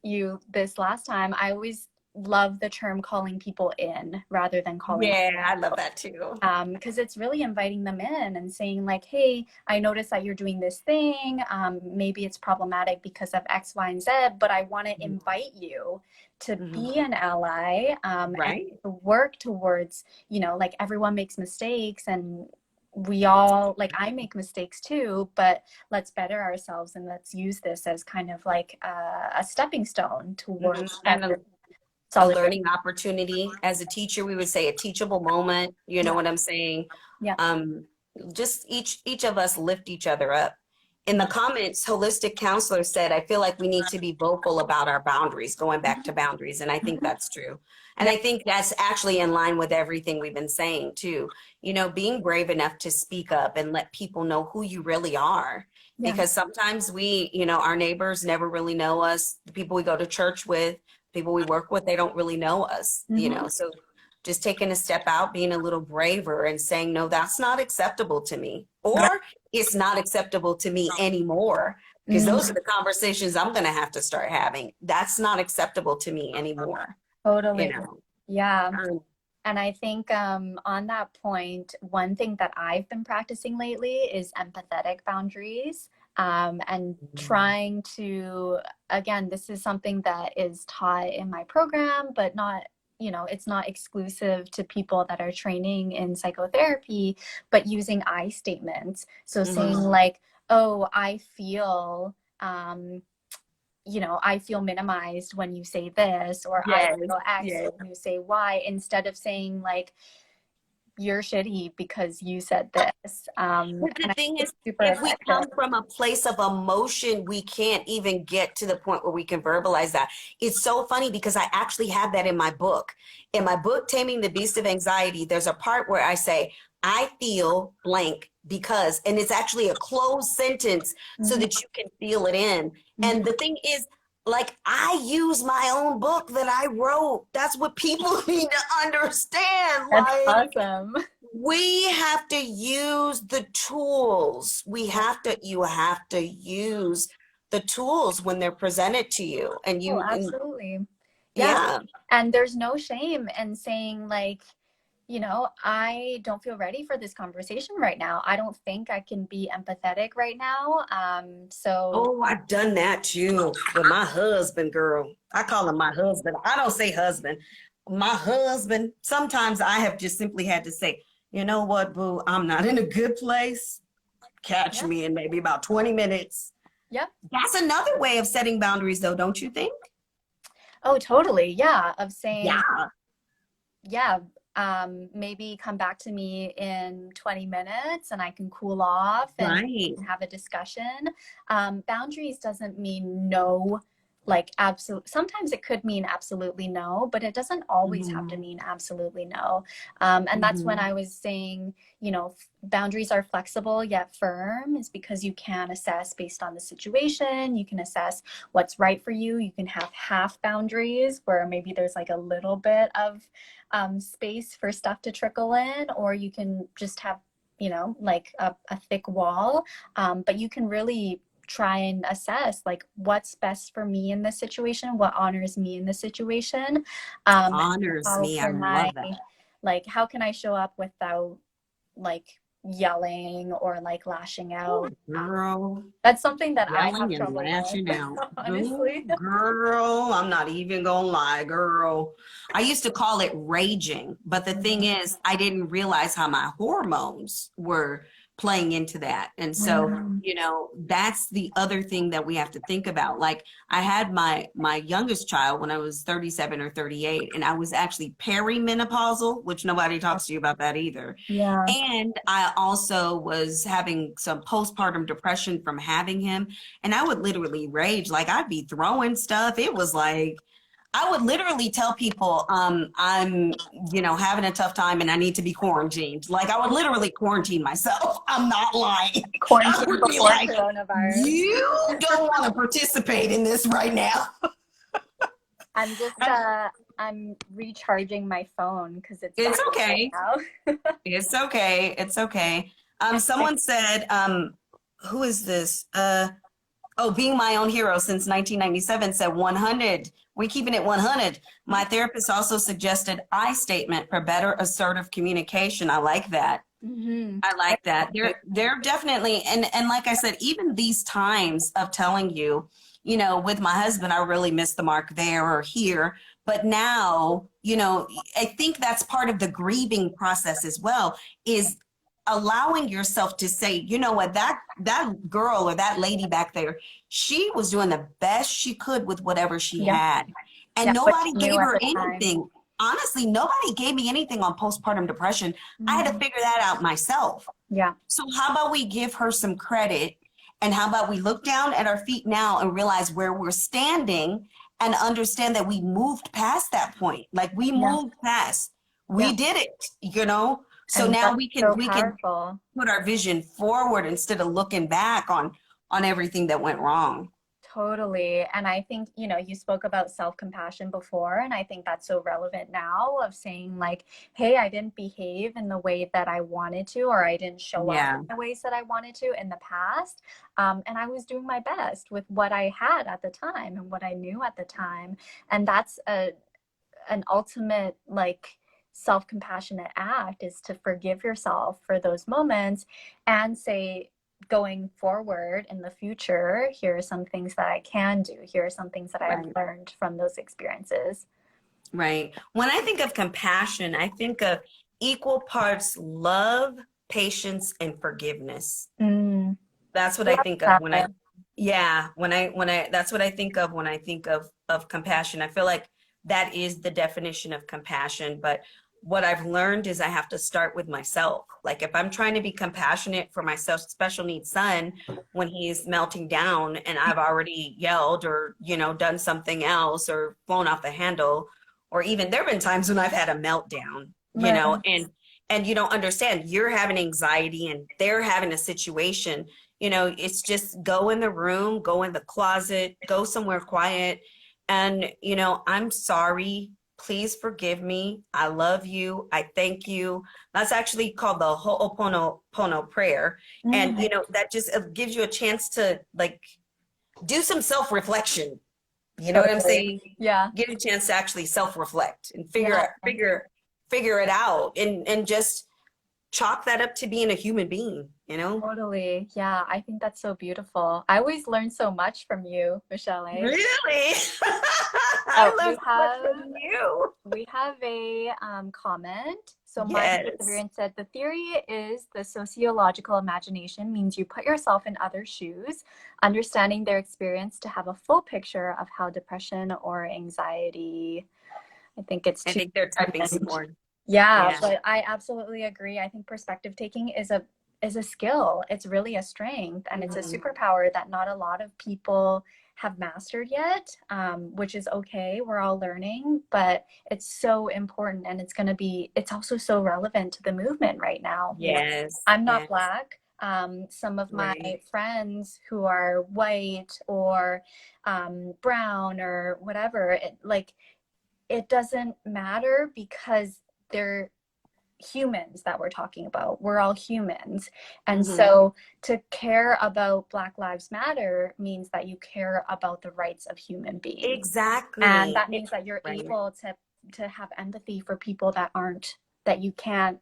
you this last time, I always love the term calling people in rather than calling. Yeah, I love that too. Because it's really inviting them in and saying like, hey, I noticed that you're doing this thing. Maybe it's problematic because of X, Y, and Z, but I want to invite you to be an ally, and to work towards, you know, like everyone makes mistakes, and we all, like, I make mistakes too, but let's better ourselves and let's use this as kind of like a stepping stone towards and a learning opportunity. As a teacher, we would say a teachable moment. You know what I'm saying? Yeah. Just each of us lift each other up. In the comments, holistic counselor said, I feel like we need to be vocal about our boundaries, going back to boundaries. And I think that's true. And I think that's actually in line with everything we've been saying too. You know, being brave enough to speak up and let people know who you really are. Because sometimes we, you know, our neighbors never really know us. The people we go to church with, people we work with, they don't really know us, you know. So just taking a step out, being a little braver and saying, no, that's not acceptable to me, or it's not acceptable to me anymore. Because those are the conversations I'm going to have to start having. That's not acceptable to me anymore. Totally. You know? Yeah. And I think on that point, one thing that I've been practicing lately is empathetic boundaries, and trying to, again, this is something that is taught in my program, but not, you know, it's not exclusive to people that are training in psychotherapy, but using I statements. So saying like, oh, I feel, you know, I feel minimized when you say this, or I feel X when you say Y, instead of saying like, you're shitty because you said this. But the thing is, if we come from a place of emotion, we can't even get to the point where we can verbalize that. It's so funny because I actually have that in my book. In my book, Taming the Beast of Anxiety, there's a part where I say, I feel blank because, and it's actually a closed sentence so that you can feel it in. And the thing is, like, I use my own book that I wrote. That's what people need to understand. That's awesome. We have to use the tools. You have to use the tools when they're presented to you. And you absolutely. Yeah. And there's no shame in saying like, you know, I don't feel ready for this conversation right now. I don't think I can be empathetic right now. Oh, I've done that too with my husband, girl. I call him my husband. I don't say husband. My husband. Sometimes I have just simply had to say, you know what, boo, I'm not in a good place. Catch me in maybe about 20 minutes. Yeah. That's another way of setting boundaries though, don't you think? Oh, totally. Yeah. Of saying, maybe come back to me in 20 minutes and I can cool off and have a discussion. Boundaries doesn't mean no, like absolute. Sometimes it could mean absolutely no, but it doesn't always have to mean absolutely no. And that's when I was saying, you know, boundaries are flexible yet firm, is because you can assess based on the situation. You can assess what's right for you. You can have half boundaries where maybe there's like a little bit of space for stuff to trickle in, or you can just have, you know, like a thick wall. But you can really try and assess like what's best for me in this situation, what honors me in this situation. Honors me, I love that. Like, how can I show up without like yelling or like lashing out? Girl, that's something that I have and trouble lashing with, out. honestly. Girl, I'm not even gonna lie, girl. I used to call it raging, but the thing is, I didn't realize how my hormones were playing into that. And so, you know, that's the other thing that we have to think about. Like, I had my youngest child when I was 37 or 38, and I was actually perimenopausal, which nobody talks to you about that either. Yeah. And I also was having some postpartum depression from having him, and I would literally rage. Like, I'd be throwing stuff. It was like, I would literally tell people, I'm, you know, having a tough time and I need to be quarantined. Like, I would literally quarantine myself. I'm not lying. Quarantine I would be before like, coronavirus. you don't want to participate in this right now. I'm just, I'm recharging my phone because it's okay. Right now. It's okay. It's okay. Someone said, who is this? Oh, being my own hero since 1997 said 100. We're keeping it 100. My therapist also suggested I statement for better assertive communication. I like that. Mm-hmm. I like that. They're definitely, and like I said, even these times of telling you, you know, with my husband, I really missed the mark there or here. But now, you know, I think that's part of the grieving process as well, is allowing yourself to say, you know what, that girl or that lady back there, she was doing the best she could with whatever she Yeah. had. And Yeah. What nobody you knew gave at her the time. anything. Honestly, nobody gave me anything on postpartum depression. I had to Mhm. figure that out myself. Yeah. So how about we give her some credit, and how about we look down at our feet now and realize where we're standing and understand that we moved past that point. Like we Yeah. moved past. Yeah. We did it, you know? So And now that's so we can powerful. put our vision forward instead of looking back on everything that went wrong. Totally. And I think, you know, you spoke about self-compassion before, and I think that's so relevant now of saying like, hey, I didn't behave in the way that I wanted to, or I didn't show up Yeah. in the ways that I wanted to in the past. And I was doing my best with what I had at the time and what I knew at the time. And that's an ultimate like self-compassionate act, is to forgive yourself for those moments and say, going forward in the future, here are some things that I can do. Here are some things that I have Right. learned from those experiences. Right. When I think of compassion, I think of equal parts love, patience, and forgiveness. Mm, That's what I love think of when I, that. yeah, that's what I think of when I think of compassion. I feel like that is the definition of compassion. But what I've learned is I have to start with myself. Like if I'm trying to be compassionate for my special needs son when he's melting down and I've already yelled or, you know, done something else or flown off the handle, or even there have been times when I've had a meltdown, you Right. know, and you don't understand you're having anxiety and they're having a situation. You know, it's just go in the room, go in the closet, go somewhere quiet. And, you know, I'm sorry. Please forgive me. I love you. I thank you. That's actually called the Ho'oponopono prayer. And, Mm, you know, that just gives you a chance to like do some self-reflection. You know what I'm totally. saying? Yeah. Get a chance to actually self-reflect and Yeah. figure it out and just chalk that up to being a human being, you know? Totally. Yeah. I think that's so beautiful. I always learn so much from you, Michelee. Really? Oh, I learned so much from you. we have a comment. So my Yes. perseverance said the theory is the sociological imagination means you put yourself in other shoes, understanding their experience to have a full picture of how depression or anxiety. I think it's I too. think they're typing some more. Yeah, Yeah. but I absolutely agree. I think perspective taking is a skill. It's really a strength, and it's a superpower that not a lot of people have mastered yet, which is okay. We're all learning, but it's so important, and it's also so relevant to the movement right now. You know, Yes. I'm not Yes. Black. Some of my Right. friends who are white or brown or whatever, it doesn't matter because they're humans that we're talking about. We're all humans. And Mhm. so to care about Black Lives Matter means that you care about the rights of human beings. And Exactly. that means that you're Right. able to have empathy for people that you can't,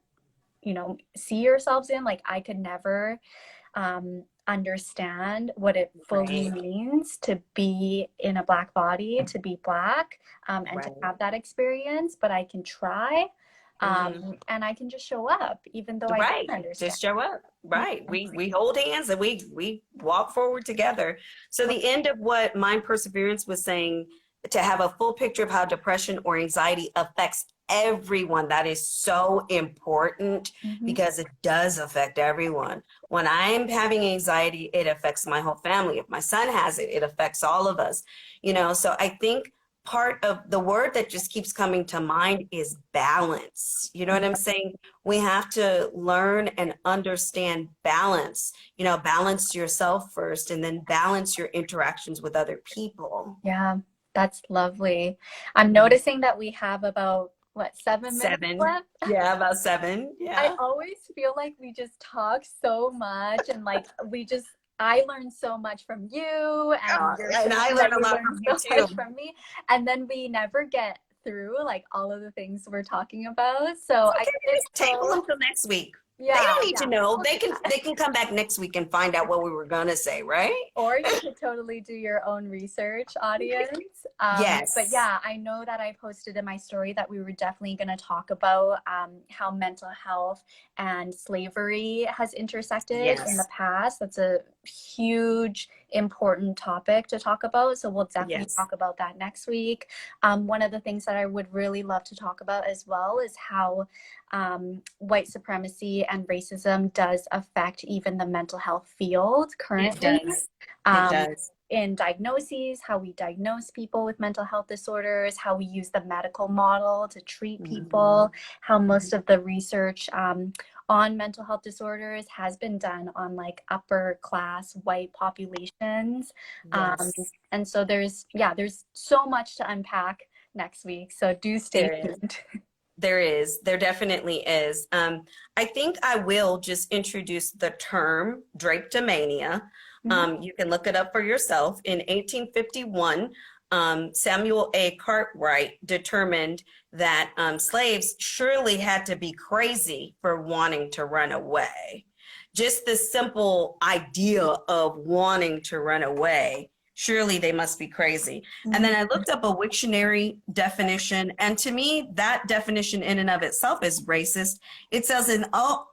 you know, see yourselves in. Like I could never understand what it fully Right. means to be in a Black body, to be Black, and to Right. have that experience, but I can try, Mhm. and I can just show up, even though I don't Right. understand. Just show up. Right. We hold hands and we walk forward together. So the end of what Mind Perseverance was saying, to have a full picture of how depression or anxiety affects everyone. That is so important Mhm. because it does affect everyone. When I'm having anxiety, it affects my whole family. If my son has it, it affects all of us. You know, so I think part of the word that just keeps coming to mind is balance. You know what I'm saying? We have to learn and understand balance. You know, balance yourself first and then balance your interactions with other people. Yeah, that's lovely. I'm noticing that we have about, what, 7 minutes 7. left? Yeah, about 7. I Yeah. always feel like we just talk so much and like we just I learned so much from you, and you're And saying I that learned a you lot learned from you so much too. from me, and then we never get through like all of the things we're talking about. So I Okay, think it's just table so, until next week. They yeah, don't need to yeah. know. We'll They do can that. they can come back next week and find out what we were gonna say, right? Or you could totally do your own research, audience. But Yes. yeah, I know that I posted in my story that we were definitely going to talk about how mental health and slavery has intersected in the Yes. past. That's a huge, important topic to talk about. So we'll definitely Yes. talk about that next week. One of the things that I would really love to talk about as well is how white supremacy and racism does affect even the mental health field It currently, does. It um, does. in diagnoses, how we diagnose people with mental health disorders, how we use the medical model to treat people, how most of the research on mental health disorders has been done on like upper class white populations. Yes. And so there's so much to unpack next week. So do stay tuned. There is. There definitely is. I think I will just introduce the term Drapetomania. You can look it up for yourself. In 1851, Samuel A. Cartwright determined that slaves surely had to be crazy for wanting to run away. Just the simple idea of wanting to run away, surely they must be crazy. And then I looked up a Wiktionary definition, and to me, that definition in and of itself is racist. It says an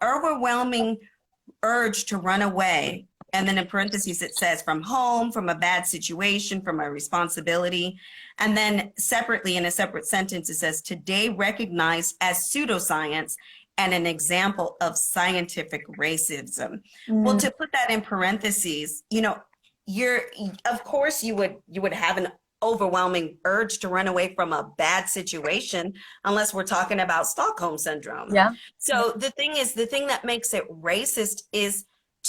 overwhelming urge to run away. And then in parentheses, it says from home, from a bad situation, from a responsibility. And then separately, in a separate sentence, it says today recognized as pseudoscience and an example of scientific racism. Well, to put that in parentheses, you're, of course you would have an overwhelming urge to run away from a bad situation unless we're talking about Stockholm syndrome. Yeah. So the thing that makes it racist is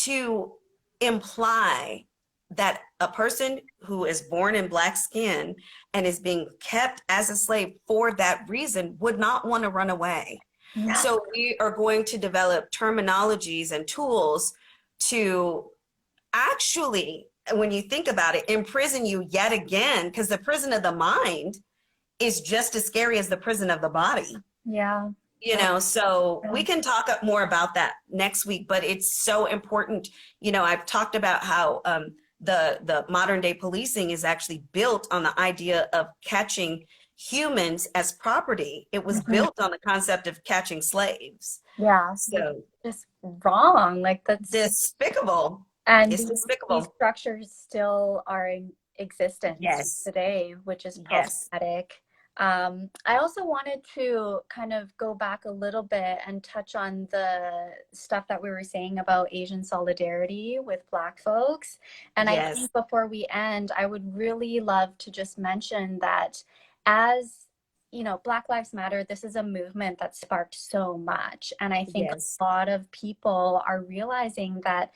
to imply that a person who is born in black skin and is being kept as a slave for that reason would not want to run away. Yeah. So we are going to develop terminologies and tools to actually, when you think about it, imprison you yet again, because the prison of the mind is just as scary as the prison of the body. Yeah. So we can talk more about that next week, but it's so important. I've talked about how the modern day policing is actually built on the idea of catching humans as property. It was built on the concept of catching slaves. Yeah. So just wrong. Like that's despicable. and It's these despicable. structures still are in existence Yes. today, which is Yes. problematic. I also wanted to kind of go back a little bit and touch on the stuff that we were saying about Asian solidarity with Black folks. And I Yes. think before we end, I would really love to just mention that as Black Lives Matter, this is a movement that sparked so much. And I think Yes. a lot of people are realizing that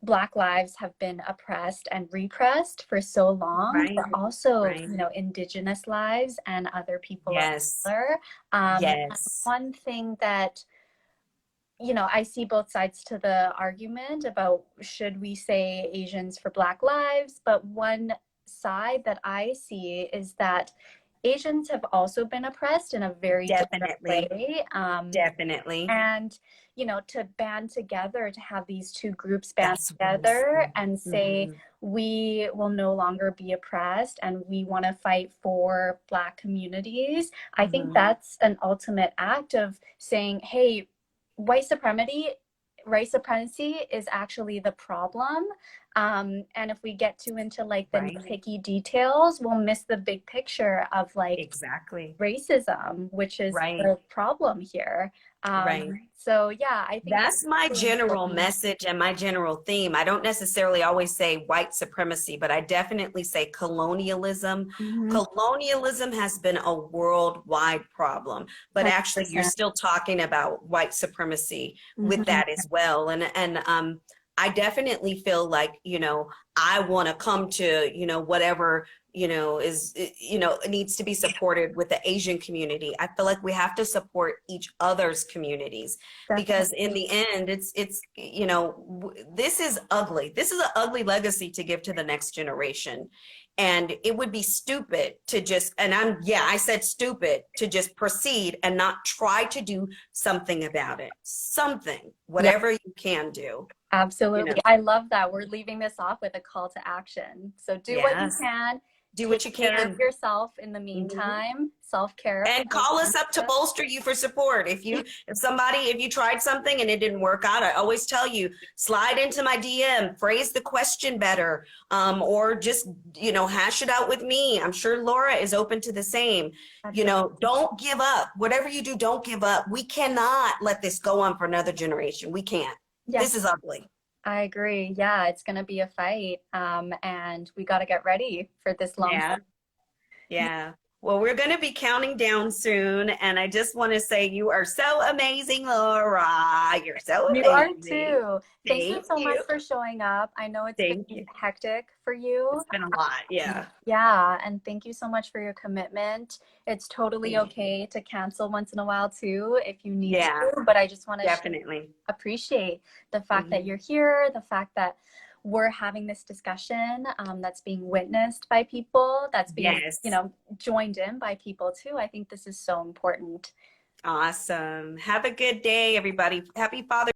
Black lives have been oppressed and repressed for so long, Right. but also, Right. Indigenous lives and other people Yes. of color. Yes. One thing that, I see both sides to the argument about should we say Asians for Black lives, but one side that I see is that Asians have also been oppressed in a very different Definitely. way. Definitely. And, to band together, to have these two groups band That's together and say, Mhm. we will no longer be oppressed and we want to fight for Black communities. I think Mhm. that's an ultimate act of saying, hey, white supremacy is actually the problem. And if we get too into like the Right. nitpicky details, we'll miss the big picture of like Exactly. racism, which is Right. the problem here. Right. So yeah, I think That's my really general important. message and my general theme. I don't necessarily always say white supremacy, but I definitely say colonialism. Colonialism has been a worldwide problem, but actually you're 100%. still talking about white supremacy with that as well. And I definitely feel like, I want to come to, whatever, needs to be supported with the Asian community. I feel like we have to support each other's communities because in the end, this is ugly. This is an ugly legacy to give to the next generation. And it would be stupid to just, I said stupid, to just proceed and not try to do something about it. Something, whatever you can do. Absolutely. I love that. We're leaving this off with a call to action. So do what you can. Do what you Take care can. of yourself in the meantime. Self-care. And call us up to bolster you for support. If you tried something and it didn't work out, I always tell you, slide into my DM, phrase the question better, or just, hash it out with me. I'm sure Laura is open to the same. Don't give up. Whatever you do, don't give up. We cannot let this go on for another generation. We can't. Yes. This is ugly. I agree. Yeah, it's going to be a fight. And we got to get ready for this long. Yeah. Well, we're going to be counting down soon. And I just want to say you are so amazing, Laura. You're so amazing. You are too. Thank you so much for showing up. I know it's been hectic for you. It's been a lot. Yeah. Yeah. And thank you so much for your commitment. It's totally okay to cancel once in a while too, if you need to. But I just want to definitely appreciate the fact that you're here, the fact that we're having this discussion that's being witnessed by people, that's being, joined in by people too. I think this is so important. Awesome. Have a good day, everybody. Happy Father's